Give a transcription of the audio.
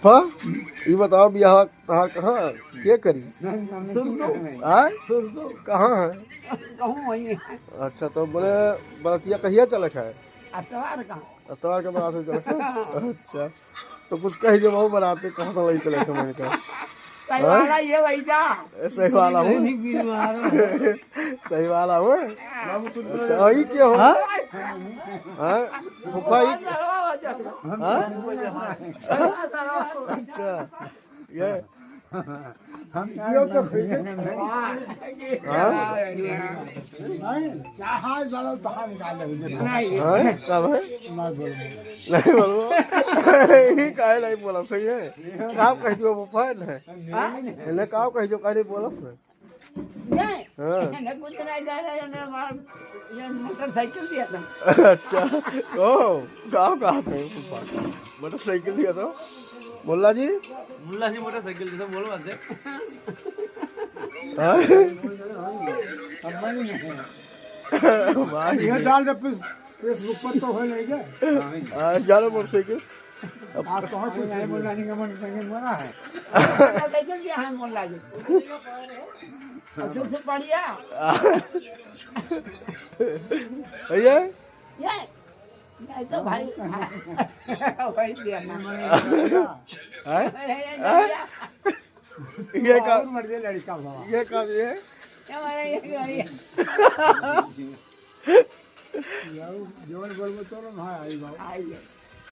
फुफा ये बताओ बियाह कहाँ कहाँ के करी कहाँ है? अच्छा तो बोले बरतिया कहिया चलक है? अतवार के बारात में चलक है। अच्छा तो कुछ कह जो बहु बनाते कहाँ तो वही चलक है मैंने कहा सही वाला हूँ सही वाला हूँ। अच्छा वही क्या हो फुफा अच्छा ये तो नहीं बोलो काहे नहीं बोला सही है काम कह दियो फुफा ने काम कह दियो काहे बोला मोटरसाइकिल दिया था। अच्छा ओ गाँव कहाँ थे फुफा मोटरसाइकिल दिया था मुल्ला जी मोटरसाइकिल जैसे बोलो बात ये डाल दे फेसबुक पर तो हो नहीं गया जानो मोटरसाइकिल आप कहाँ से नहीं बोलना नहीं का मोटरसाइकिल बना है मोटरसाइकिल दिया है मुल्ला जी असल से बढ़िया भैया ये तो भाई भाई दिया ये का मर्जी लड़का ये का ये जीवन बोल तो ना आई बाबू आई